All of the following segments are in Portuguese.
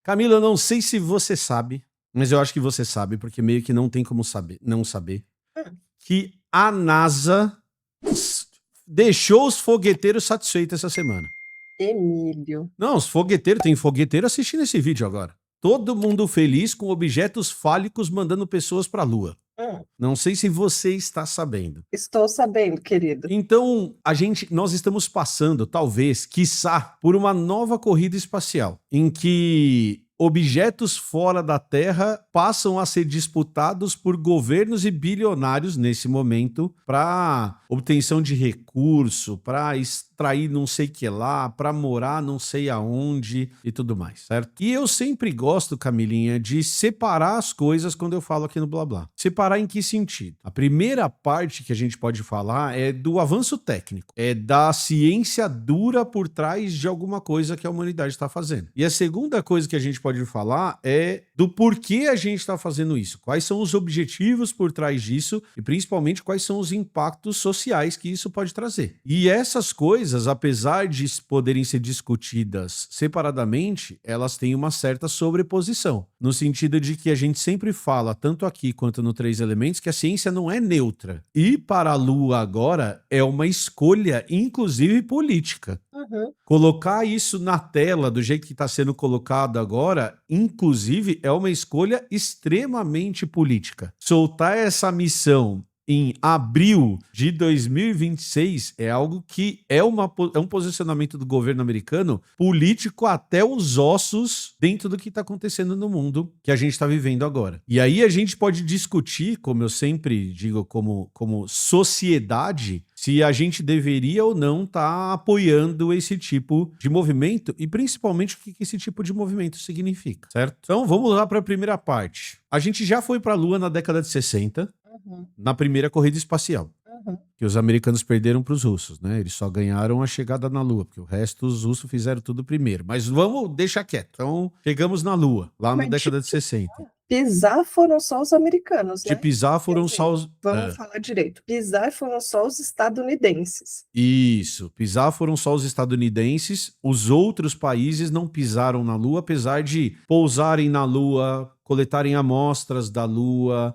Camila, eu não sei se você sabe, mas eu acho que você sabe, porque meio que não tem como não saber, Hum, que a NASA deixou os fogueteiros satisfeitos essa semana. Emílio. Não, os fogueteiros, tem fogueteiro assistindo esse vídeo agora. Todo mundo feliz com objetos fálicos mandando pessoas para a Lua. Hum, Não sei se você está sabendo. estou sabendo, querido. Então, nós estamos passando, talvez, quiçá, por uma nova corrida espacial, em que objetos fora da Terra passam a ser disputados por governos e bilionários nesse momento para obtenção de recurso, para extrair não sei que lá, para morar não sei aonde e tudo mais, certo? E eu sempre gosto, Camilinha, de separar as coisas quando eu falo aqui no Blá Blá. Separar em que sentido? A primeira parte que a gente pode falar é do avanço técnico, é da ciência dura por trás de alguma coisa que a humanidade está fazendo. E a segunda coisa que a gente pode falar é do porquê a gente está fazendo isso, quais são os objetivos por trás disso e principalmente quais são os impactos sociais que isso pode trazer. E essas coisas, apesar de poderem ser discutidas separadamente, elas têm uma certa sobreposição, no sentido de que a gente sempre fala, tanto aqui quanto no Três Elementos, que a ciência não é neutra. Ir para a Lua agora é uma escolha, inclusive política. Uhum. Colocar isso na tela do jeito que está sendo colocado agora, inclusive, é uma escolha extremamente política. Soltar essa missão em abril de 2026 é algo que é um posicionamento do governo americano político até os ossos dentro do que está acontecendo no mundo que a gente está vivendo agora. E aí a gente pode discutir, como eu sempre digo, como sociedade, se a gente deveria ou não estar apoiando esse tipo de movimento e principalmente o que esse tipo de movimento significa, certo? Então vamos lá para a primeira parte. A gente já foi para a Lua na década de 60, Uhum. na primeira corrida espacial, Uhum. que os americanos perderam para os russos, né? Eles só ganharam a chegada na Lua, porque o resto os russos fizeram tudo primeiro. Mas vamos deixar quieto. Então, chegamos na Lua, lá na Mas década de 60. pisar foram só os americanos, De né? pisar Quer foram dizer, só os. vamos falar direito. Pisar foram só os estadunidenses. Isso, pisar foram só os estadunidenses, os outros países não pisaram na Lua, apesar de pousarem na Lua, coletarem amostras da Lua,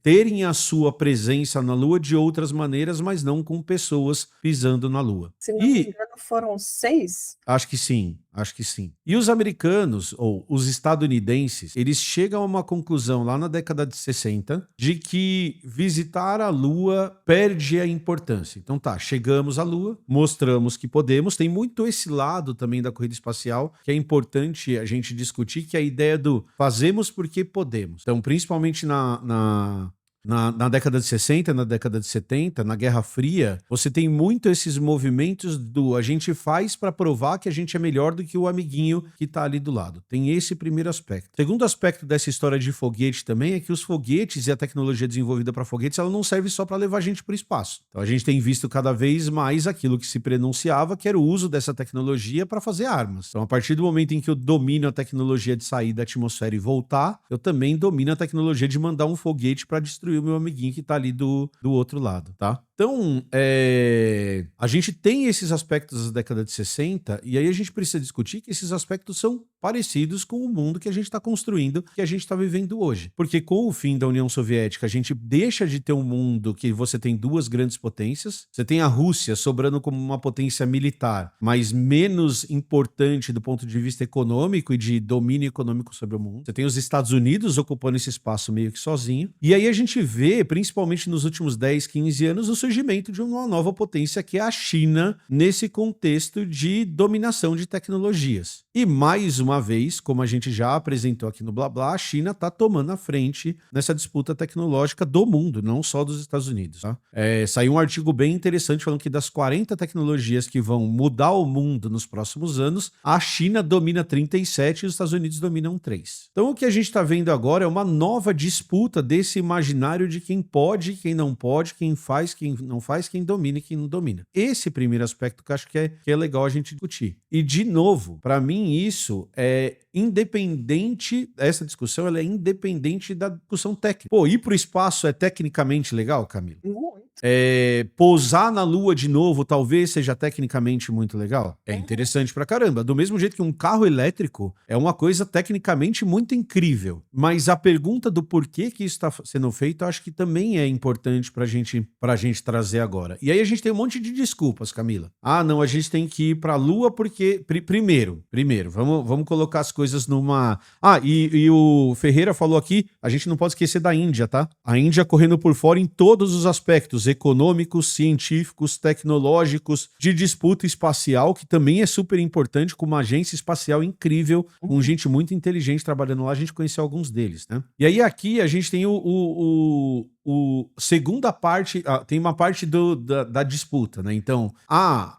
terem a sua presença na Lua de outras maneiras, mas não com pessoas pisando na Lua. Se não me E engano, foram 6. acho que sim, acho que sim. E os americanos, ou os estadunidenses, eles chegam a uma conclusão lá na década de 60 de que visitar a Lua perde a importância. Então tá, chegamos à Lua, mostramos que podemos. Tem muito esse lado também da corrida espacial que é importante a gente discutir, que é a ideia do fazemos porque podemos. Então, principalmente na década de 60, na década de 70, na Guerra Fria, você tem muito esses movimentos do a gente faz para provar que a gente é melhor do que o amiguinho que tá ali do lado. Tem esse primeiro aspecto. Segundo aspecto dessa história de foguete também é que os foguetes e a tecnologia desenvolvida para foguetes, ela não serve só para levar a gente para o espaço. Então a gente tem visto cada vez mais aquilo que se prenunciava, que era o uso dessa tecnologia para fazer armas. Então a partir do momento em que eu domino a tecnologia de sair da atmosfera e voltar, eu também domino a tecnologia de mandar um foguete para destruir o meu amiguinho que tá ali do outro lado, tá? Então, a gente tem esses aspectos da década de 60 e aí a gente precisa discutir que esses aspectos são parecidos com o mundo que a gente está construindo, que a gente está vivendo hoje. Porque com o fim da União Soviética, a gente deixa de ter um mundo que você tem duas grandes potências. Você tem a Rússia sobrando como uma potência militar, mas menos importante do ponto de vista econômico e de domínio econômico sobre o mundo. Você tem os Estados Unidos ocupando esse espaço meio que sozinho. E aí a gente vê, principalmente nos últimos 10, 15 anos, o surgimento de uma nova potência que é a China nesse contexto de dominação de tecnologias. E mais uma vez, como a gente já apresentou aqui no Blá Blá, a China está tomando a frente nessa disputa tecnológica do mundo, não só dos Estados Unidos. Tá? Saiu um artigo bem interessante falando que das 40 tecnologias que vão mudar o mundo nos próximos anos, a China domina 37 e os Estados Unidos dominam 3. Então o que a gente está vendo agora é uma nova disputa desse imaginário de quem pode, quem não pode, quem faz, quem não faz, quem domina e quem não domina. Esse primeiro aspecto que eu acho que é legal a gente discutir. E, de novo, para mim isso é independente, essa discussão ela é independente da discussão técnica. Pô, ir para o espaço é tecnicamente legal, Camilo? Pousar na Lua de novo talvez seja tecnicamente muito legal. É Uhum. interessante pra caramba. Do mesmo jeito que um carro elétrico é uma coisa tecnicamente muito incrível. Mas a pergunta do porquê que isso está sendo feito, eu acho que também é importante pra gente trazer agora. E aí a gente tem um monte de desculpas, Camila. Ah, não, a gente tem que ir pra Lua porque... Primeiro, vamos colocar as coisas numa... Ah, e o Ferreira falou aqui, a gente não pode esquecer da Índia, tá? A Índia correndo por fora em todos os aspectos econômicos, científicos, tecnológicos, de disputa espacial, que também é super importante, com uma agência espacial incrível, com gente muito inteligente trabalhando lá. A gente conheceu alguns deles, né? E aí aqui a gente tem segunda parte, tem uma parte da disputa, né? Então,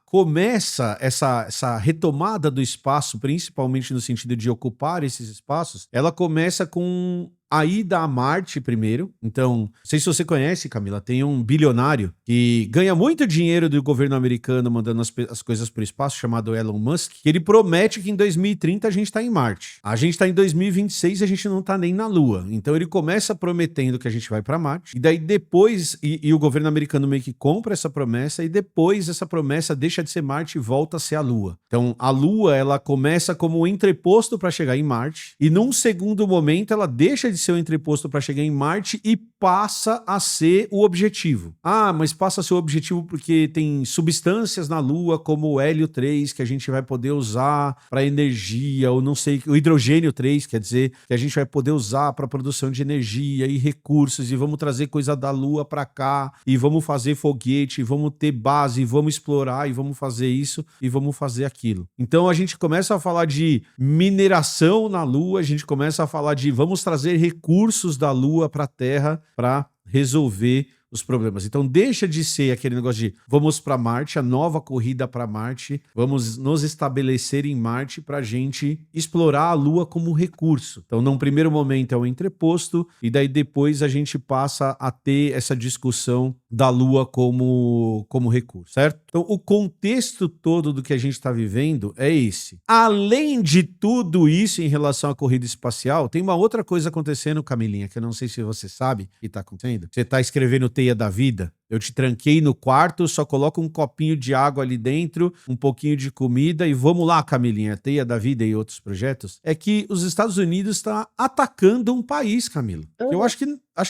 começa essa retomada do espaço, principalmente no sentido de ocupar esses espaços, ela começa com a ida a Marte primeiro. Então, não sei se você conhece, Camila, tem um bilionário que ganha muito dinheiro do governo americano mandando as coisas para o espaço, chamado Elon Musk, que ele promete que em 2030 a gente está em Marte. A gente está em 2026 e a gente não está nem na Lua. Então ele começa prometendo que a gente vai para Marte, e daí depois, e o governo americano meio que compra essa promessa, e depois essa promessa deixa de ser Marte e volta a ser a Lua. Então a Lua, ela começa como um entreposto para chegar em Marte, e num segundo momento ela deixa de ser o entreposto para chegar em Marte e passa a ser o objetivo. Mas passa a ser o objetivo porque tem substâncias na Lua, como o hélio 3, que a gente vai poder usar para energia, ou não sei, o hidrogênio 3, quer dizer, que a gente vai poder usar para produção de energia e recursos, e vamos trazer coisa da Lua para cá, e vamos fazer foguete, e vamos ter base, e vamos explorar, e vamos fazer isso, e vamos fazer aquilo. Então a gente começa a falar de mineração na Lua, a gente começa a falar de vamos trazer recursos da Lua para a Terra para resolver os problemas. Então deixa de ser aquele negócio de vamos para Marte, a nova corrida para Marte, vamos nos estabelecer em Marte para a gente explorar a Lua como recurso. Então, num primeiro momento é o entreposto, e daí depois a gente passa a ter essa discussão da Lua como recurso, certo? Então, o contexto todo do que a gente está vivendo é esse. Além de tudo isso em relação à corrida espacial, tem uma outra coisa acontecendo, Camilinha, que eu não sei se você sabe o que está acontecendo. Você está escrevendo Teia da Vida. Eu te tranquei no quarto, só coloca um copinho de água ali dentro, um pouquinho de comida e vamos lá, Camilinha, Teia da Vida e outros projetos. É que os Estados Unidos está atacando um país, Camila. Eu acho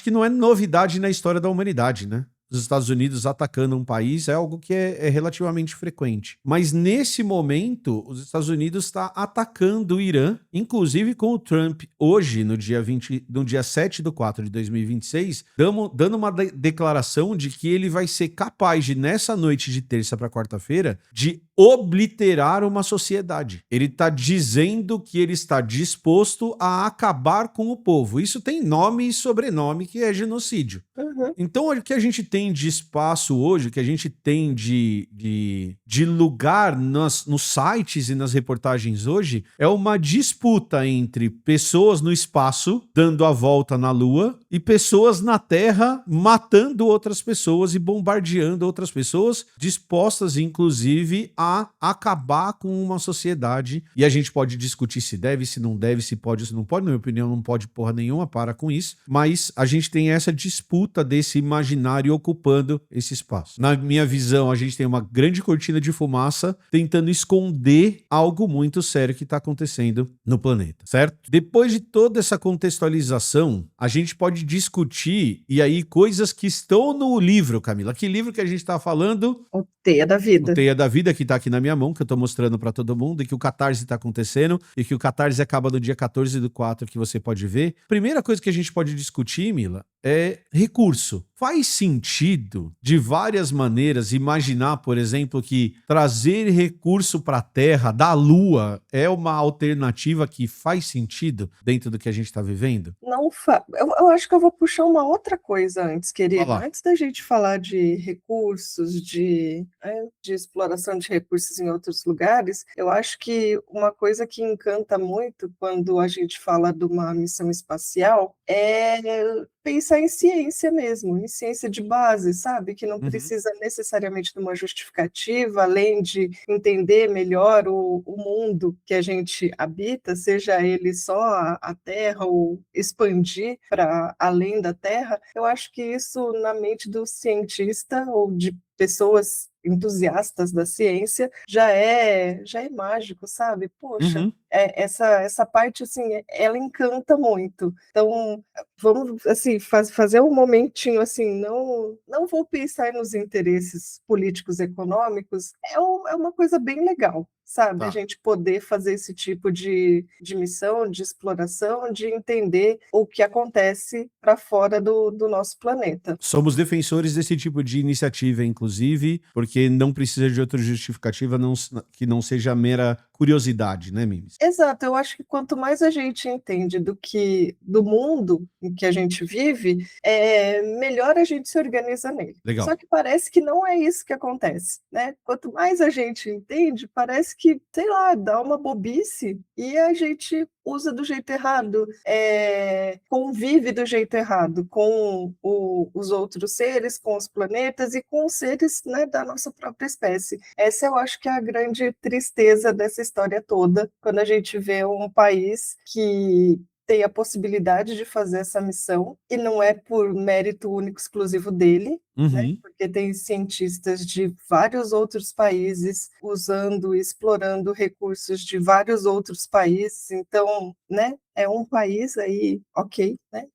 que não é novidade na história da humanidade, né? Os Estados Unidos atacando um país é algo que é relativamente frequente. Mas nesse momento, os Estados Unidos está atacando o Irã, inclusive com o Trump hoje, no dia 7/4 de 2026, dando uma declaração de que ele vai ser capaz de, nessa noite de terça para quarta-feira, de obliterar uma sociedade. Ele está dizendo que ele está disposto a acabar com o povo. Isso tem nome e sobrenome, que é genocídio. Então, o que a gente tem de espaço hoje, o que a gente tem de lugar nos sites e nas reportagens hoje, é uma disputa entre pessoas no espaço, dando a volta na Lua, e pessoas na Terra, matando outras pessoas e bombardeando outras pessoas, dispostas, inclusive, a acabar com uma sociedade. E a gente pode discutir se deve, se não deve, se pode, se não pode. Na minha opinião, não pode porra nenhuma, para com isso. Mas a gente tem essa disputa desse imaginário ocupando esse espaço. Na minha visão, a gente tem uma grande cortina de fumaça tentando esconder algo muito sério que está acontecendo no planeta, certo? Depois de toda essa contextualização, a gente pode discutir, e aí, coisas que estão no livro, Camila. Que livro que a gente está falando? O Teia da Vida. O Teia da Vida, que tá aqui na minha mão, que eu tô mostrando pra todo mundo, e que o Catarse tá acontecendo, e que o Catarse acaba no dia 14/4, que você pode ver. Primeira coisa que a gente pode discutir, Mila, é recurso. Faz sentido, de várias maneiras, imaginar, por exemplo, que trazer recurso para a Terra da Lua é uma alternativa que faz sentido dentro do que a gente está vivendo? Não eu acho que eu vou puxar uma outra coisa antes, querido. Olá. Antes da gente falar de recursos, de exploração de recursos em outros lugares, eu acho que uma coisa que encanta muito quando a gente fala de uma missão espacial é pensar em ciência mesmo, em ciência de base, sabe? Que não Uhum. precisa necessariamente de uma justificativa, além de entender melhor o mundo que a gente habita, seja ele só a Terra ou expandir para além da Terra. Eu acho que isso, na mente do cientista ou de pessoas entusiastas da ciência, já é mágico, sabe? Poxa, Uhum. essa parte, assim, ela encanta muito. Então, vamos, assim, fazer um momentinho, assim, não vou pensar nos interesses políticos econômicos, é uma coisa bem legal, sabe? A Tá. gente poder fazer esse tipo de missão, de exploração, de entender o que acontece para fora do nosso planeta. Somos defensores desse tipo de iniciativa, inclusive, porque não precisa de outra justificativa que não seja mera curiosidade, né, Mimes? Exato, eu acho que quanto mais a gente entende do mundo em que a gente vive, melhor a gente se organiza nele. Legal. Só que parece que não é isso que acontece, né? Quanto mais a gente entende, parece que, sei lá, dá uma bobice e a gente usa do jeito errado, convive do jeito errado com os outros seres, com os planetas e com os seres, né, da nossa própria espécie. Essa eu acho que é a grande tristeza dessa história toda, quando a gente vê um país que tem a possibilidade de fazer essa missão, e não é por mérito único exclusivo dele, né? Uhum. Porque tem cientistas de vários outros países usando e explorando recursos de vários outros países, então, né? É um país aí, ok, né?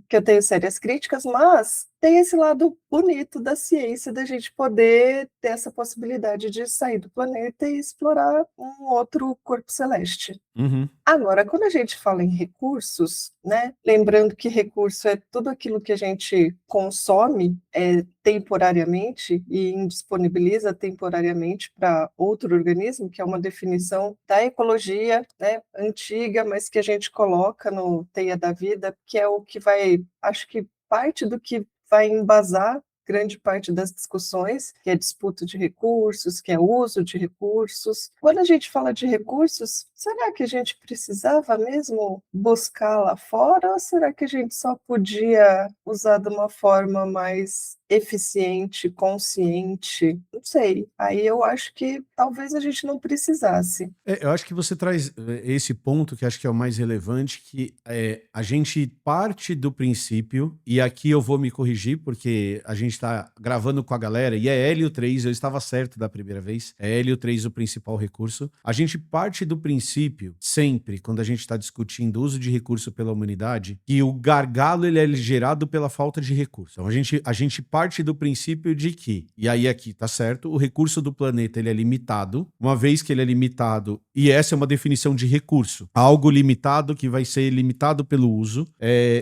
Que eu tenho sérias críticas, mas tem esse lado bonito da ciência, da gente poder ter essa possibilidade de sair do planeta e explorar um outro corpo celeste. Uhum. Agora, quando a gente fala em recursos, né, lembrando que recurso é tudo aquilo que a gente consome temporariamente e indisponibiliza temporariamente para outro organismo, que é uma definição da ecologia, né, antiga, mas que a gente coloca no Teia da Vida, que é o que vai, acho que parte do que vai embasar grande parte das discussões, que é disputa de recursos, que é uso de recursos. Quando a gente fala de recursos, será que a gente precisava mesmo buscar lá fora ou será que a gente só podia usar de uma forma mais eficiente, consciente? Não sei. Aí eu acho que talvez a gente não precisasse. Eu acho que você traz esse ponto que acho que é o mais relevante, que a gente parte do princípio, e aqui eu vou me corrigir, porque a gente está gravando com a galera, e é Hélio 3, eu estava certo da primeira vez, é Hélio 3 o principal recurso. A gente parte do princípio, sempre, quando a gente está discutindo o uso de recurso pela humanidade, que o gargalo ele é gerado pela falta de recurso. Então a gente parte do princípio de que, e aí aqui tá certo, o recurso do planeta ele é limitado, uma vez que ele é limitado, e essa é uma definição de recurso, algo limitado que vai ser limitado pelo uso,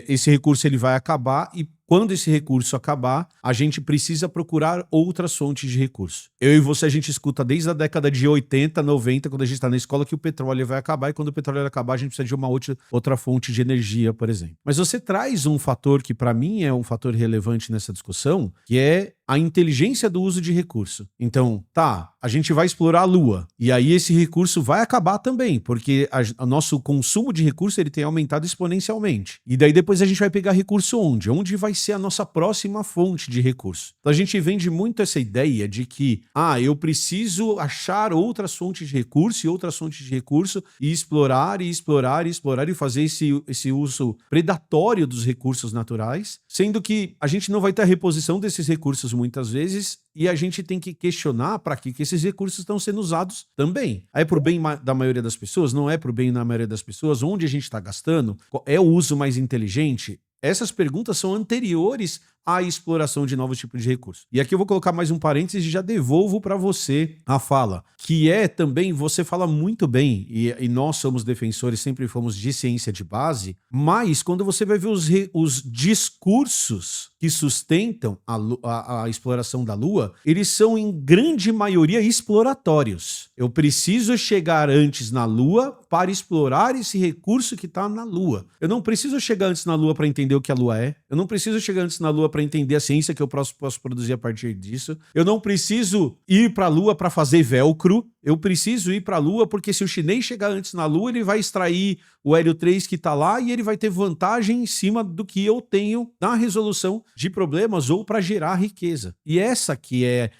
esse recurso ele vai acabar e quando esse recurso acabar, a gente precisa procurar outras fontes de recurso. Eu e você, a gente escuta desde a década de 80, 90, quando a gente está na escola, que o petróleo vai acabar, e quando o petróleo acabar, a gente precisa de uma outra fonte de energia, por exemplo. Mas você traz um fator que, para mim, é um fator relevante nessa discussão, que é a inteligência do uso de recurso. Então, tá, a gente vai explorar a Lua, e aí esse recurso vai acabar também, porque o nosso consumo de recurso ele tem aumentado exponencialmente. E daí depois a gente vai pegar recurso onde? Onde vai ser a nossa próxima fonte de recurso? Então a gente vende muito essa ideia de que, eu preciso achar outras fontes de recurso e outras fontes de recurso e explorar e explorar e explorar e fazer esse uso predatório dos recursos naturais, sendo que a gente não vai ter a reposição desses recursos muitas vezes e a gente tem que questionar para que esses recursos estão sendo usados também. É para o bem da maioria das pessoas? Não é para o bem da maioria das pessoas? Onde a gente está gastando? É o uso mais inteligente? Essas perguntas são anteriores à exploração de novos tipos de recursos. E aqui eu vou colocar mais um parênteses e já devolvo para você a fala, que é também, você fala muito bem, e nós somos defensores, sempre fomos de ciência de base, mas quando você vai ver os discursos que sustentam a exploração da Lua, eles são em grande maioria exploratórios. Eu preciso chegar antes na Lua para explorar esse recurso que está na Lua. Eu não preciso chegar antes na Lua para entender o que a Lua é. Eu não preciso chegar antes na Lua para entender a ciência que eu posso produzir a partir disso. Eu não preciso ir para a Lua para fazer velcro. Eu preciso ir para a Lua porque se o chinês chegar antes na Lua, ele vai extrair o Hélio 3 que está lá e ele vai ter vantagem em cima do que eu tenho na resolução de problemas ou para gerar riqueza. E essa que é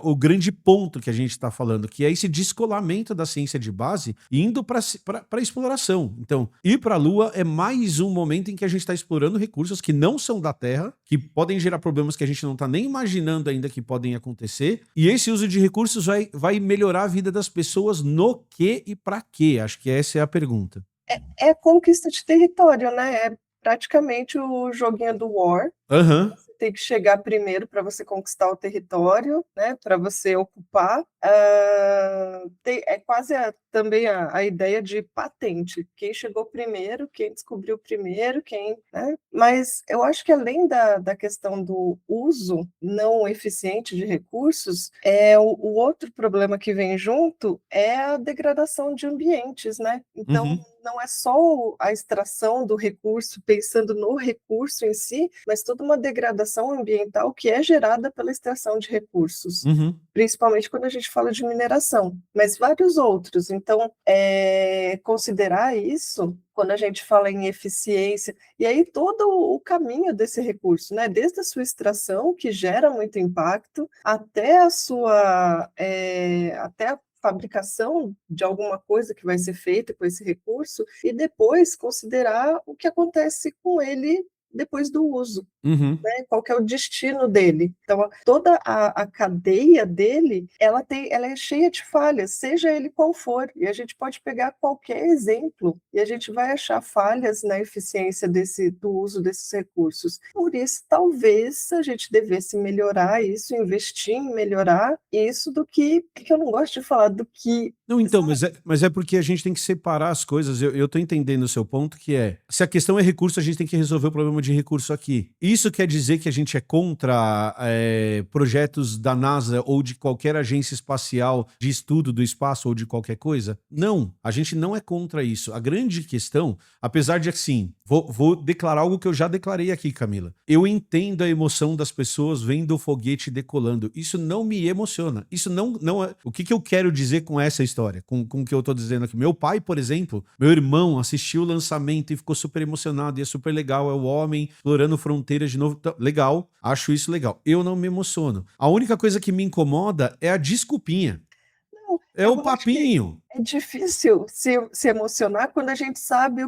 o grande ponto que a gente está falando, que é esse descolamento da ciência de base indo para a exploração. Então, ir para a Lua é mais um momento em que a gente está explorando recursos que não são da Terra, que podem gerar problemas que a gente não está nem imaginando ainda que podem acontecer. E esse uso de recursos vai melhorar a vida das pessoas no quê e para quê? Acho que essa é a pergunta. É conquista de território, né? É praticamente o joguinho do War. Aham. Você tem que chegar primeiro para você conquistar o território, né? Para você ocupar. É quase também a ideia de patente. Quem chegou primeiro, quem descobriu primeiro, né? Mas eu acho que além da questão do uso não eficiente de recursos, o outro problema que vem junto é a degradação de ambientes, né? Então, não é só a extração do recurso, pensando no recurso em si, mas toda uma degradação ambiental que é gerada pela extração de recursos. Principalmente quando a gente fala de mineração, mas vários outros. Então, considerar isso, quando a gente fala em eficiência, e aí todo o caminho desse recurso, né? Desde a sua extração, que gera muito impacto, até a fabricação de alguma coisa que vai ser feita com esse recurso, e depois considerar o que acontece com ele depois do uso. Né? Qual que é o destino dele. Então, toda a cadeia dele, ela é cheia de falhas, seja ele qual for, e a gente pode pegar qualquer exemplo, e a gente vai achar falhas na eficiência do uso desses recursos. Por isso, talvez a gente devesse melhorar isso, investir em melhorar isso do que eu não gosto de falar do que... Não, então, mas é porque a gente tem que separar as coisas. Eu tô entendendo o seu ponto, que se a questão é recurso, a gente tem que resolver o problema de recurso aqui. Isso quer dizer que a gente é contra projetos da NASA ou de qualquer agência espacial de estudo do espaço ou de qualquer coisa? Não, a gente não é contra isso. A grande questão, apesar de assim, vou declarar algo que eu já declarei aqui, Camila. Eu entendo a emoção das pessoas vendo o foguete decolando. Isso não me emociona. Isso não é... O que eu quero dizer com essa história? Com o que eu tô dizendo aqui. Meu pai, por exemplo, meu irmão assistiu o lançamento e ficou super emocionado. E é super legal. É o homem explorando fronteiras de novo. Legal. Acho isso legal. Eu não me emociono. A única coisa que me incomoda é a desculpinha. Não, é o papinho. É difícil se emocionar quando a gente sabe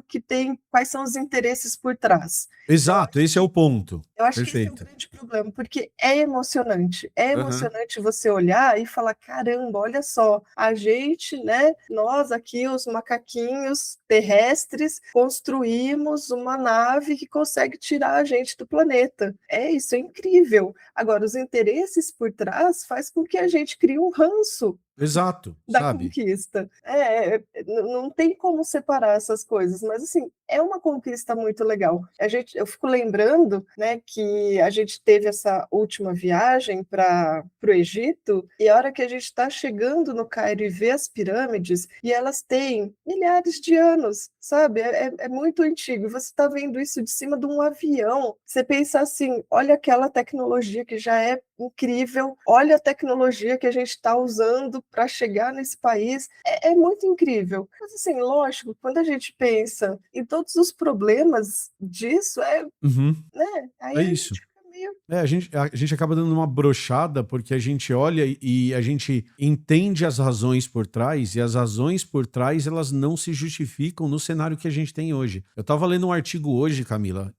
quais são os interesses por trás. Exato, esse é o ponto. Eu acho que esse é o Perfeito. grande problema, porque é emocionante. É emocionante você olhar e falar, caramba, olha só, a gente, né, nós aqui, os macaquinhos terrestres, construímos uma nave que consegue tirar a gente do planeta. Isso é incrível. Agora, os interesses por trás faz com que a gente crie um ranço Exato, da sabe? conquista. Não tem como separar essas coisas, mas assim, é uma conquista muito legal. Eu fico lembrando, né, que a gente teve essa última viagem para o Egito, e a hora que a gente está chegando no Cairo e vê as pirâmides, e elas têm milhares de anos, sabe? É muito antigo. Você está vendo isso de cima de um avião. Você pensa assim, olha aquela tecnologia que já é incrível, olha a tecnologia que a gente está usando para chegar nesse país, é muito incrível. Mas assim, lógico, quando a gente pensa em todos os problemas disso, né? Aí É a isso. gente fica meio... A gente acaba dando uma brochada porque a gente olha e a gente entende as razões por trás, e as razões por trás elas não se justificam no cenário que a gente tem hoje. Eu estava lendo um artigo hoje, Camila,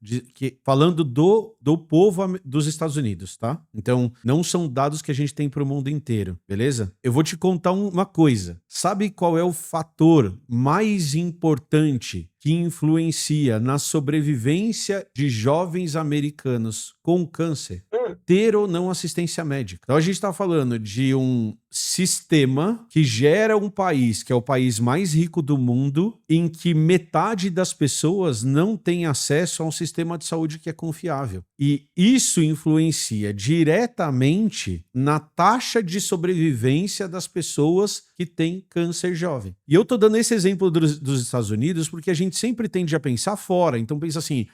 falando do povo dos Estados Unidos, tá? Então, não são dados que a gente tem para o mundo inteiro, beleza? Eu vou te contar uma coisa. Sabe qual é o fator mais importante que influencia na sobrevivência de jovens americanos com câncer? ter ou não assistência médica. Então a gente está falando de um sistema que gera um país que é o país mais rico do mundo, em que metade das pessoas não tem acesso a um sistema de saúde que é confiável. E isso influencia diretamente na taxa de sobrevivência das pessoas que têm câncer jovem. E eu estou dando esse exemplo dos Estados Unidos porque a gente sempre tende a pensar fora. Então pensa assim,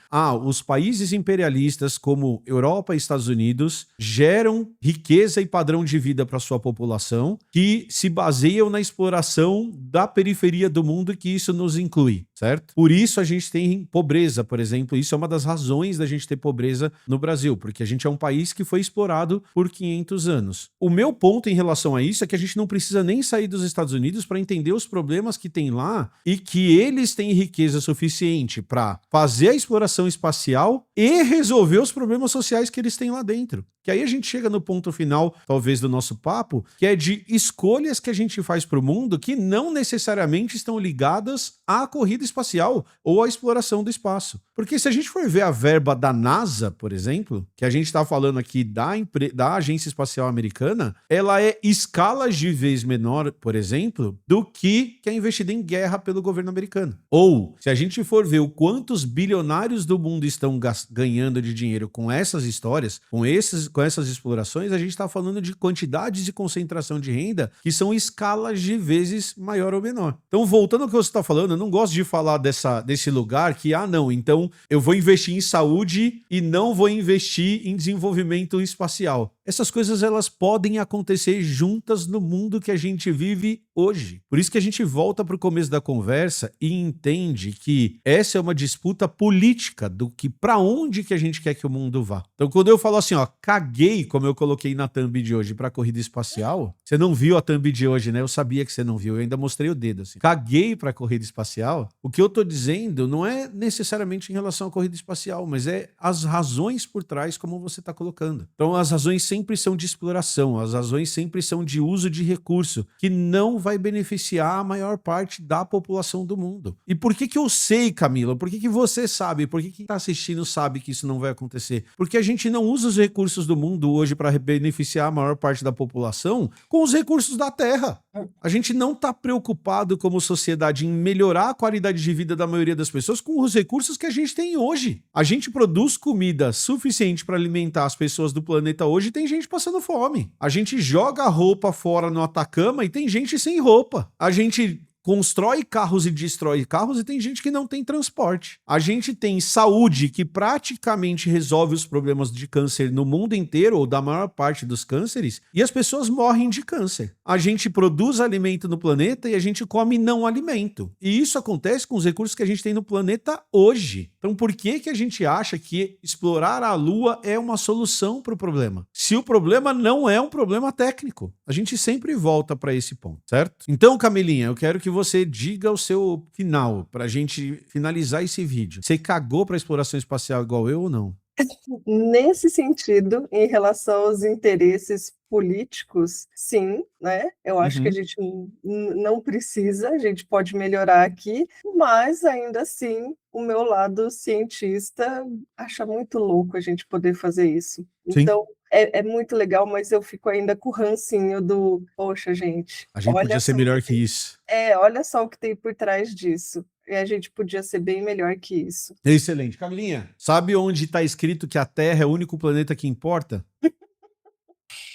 os países imperialistas como Europa e Estados Unidos geram riqueza e padrão de vida para sua população que se baseiam na exploração da periferia do mundo, e que isso nos inclui, certo? Por isso a gente tem pobreza, por exemplo. Isso é uma das razões da gente ter pobreza no Brasil, porque a gente é um país que foi explorado por 500 anos. O meu ponto em relação a isso é que a gente não precisa nem sair dos Estados Unidos para entender os problemas que tem lá e que eles têm riqueza suficiente para fazer a exploração espacial e resolver os problemas sociais que eles têm lá dentro. Que aí a gente chega no ponto final, talvez, do nosso papo, que é de escolhas que a gente faz para o mundo que não necessariamente estão ligadas à corrida espacial ou à exploração do espaço. Porque se a gente for ver a verba da NASA, por exemplo, que a gente está falando aqui da Agência Espacial Americana, ela é escalas de vez menor, por exemplo, do que é investida em guerra pelo governo americano. Ou, se a gente for ver o quantos bilionários do mundo estão ganhando de dinheiro com essas histórias, com essas explorações, a gente está falando de quantidades de concentração de renda que são escalas de vezes maior ou menor. Então, voltando ao que você está falando, eu não gosto de falar desse lugar que, não, então eu vou investir em saúde e não vou investir em desenvolvimento espacial. Essas coisas, elas podem acontecer juntas no mundo que a gente vive hoje. Por isso que a gente volta para o começo da conversa e entende que essa é uma disputa política do que para onde que a gente quer que o mundo vá. Então, quando eu falo assim, caguei, como eu coloquei na thumb de hoje, para a corrida espacial, você não viu a thumb de hoje, né? Eu sabia que você não viu, eu ainda mostrei o dedo assim. Caguei para a corrida espacial. O que eu tô dizendo não é necessariamente em relação à corrida espacial, mas é as razões por trás, como você está colocando. Então, as razões sempre são de exploração, as razões sempre são de uso de recurso, que não vai beneficiar a maior parte da população do mundo. E por que eu sei, Camila? Por que você sabe? Por que quem está assistindo sabe que isso não vai acontecer? Porque a gente não usa os recursos do mundo hoje para beneficiar a maior parte da população com os recursos da Terra. A gente não está preocupado como sociedade em melhorar a qualidade de vida da maioria das pessoas com os recursos que a gente tem hoje. A gente produz comida suficiente para alimentar as pessoas do planeta hoje e tem gente passando fome. A gente joga roupa fora no Atacama e tem gente sem roupa. A gente constrói carros e destrói carros e tem gente que não tem transporte. A gente tem saúde que praticamente resolve os problemas de câncer no mundo inteiro, ou da maior parte dos cânceres, e as pessoas morrem de câncer. A gente produz alimento no planeta e a gente come não alimento. E isso acontece com os recursos que a gente tem no planeta hoje. Então por que a gente acha que explorar a Lua é uma solução para o problema? Se o problema não é um problema técnico. A gente sempre volta para esse ponto, certo? Então, Camilinha, eu quero que você diga o seu final, pra gente finalizar esse vídeo. Você cagou pra exploração espacial igual eu ou não? Nesse sentido, em relação aos interesses políticos, sim, né? Eu acho que a gente não precisa, a gente pode melhorar aqui, mas ainda assim, o meu lado cientista acha muito louco a gente poder fazer isso. Sim. Então, é muito legal, mas eu fico ainda com o rancinho do, poxa, gente, a gente podia ser melhor que isso. Olha só o que tem por trás disso. E a gente podia ser bem melhor que isso. Excelente. Camilinha, sabe onde está escrito que a Terra é o único planeta que importa?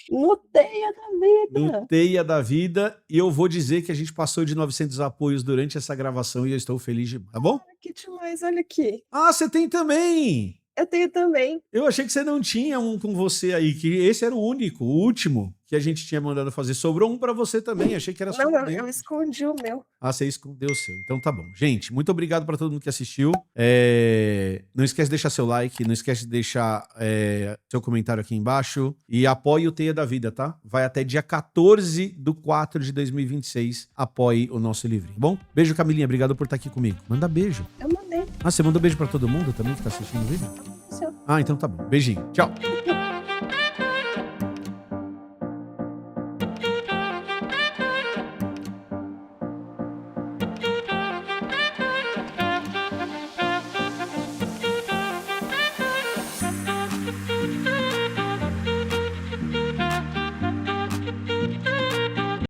No Teia da Vida. No Teia da Vida. E eu vou dizer que a gente passou de 900 apoios durante essa gravação e eu estou feliz demais, tá bom? Que demais, olha aqui. Você tem também! Eu tenho também. Eu achei que você não tinha um com você aí, que esse era o único, o último que a gente tinha mandado fazer. Sobrou um pra você também, achei que era só um. Não, eu escondi o meu. Você escondeu o seu. Então tá bom. Gente, muito obrigado pra todo mundo que assistiu. Não esquece de deixar seu like, não esquece de deixar seu comentário aqui embaixo e apoie o Teia da Vida, tá? Vai até dia 14/4 de 2026. Apoie o nosso livrinho, bom? Beijo, Camilinha. Obrigado por estar aqui comigo. Manda beijo. Eu mandei. Você mandou beijo pra todo mundo também que tá assistindo o vídeo? Sim. Então tá bom. Beijinho. Tchau.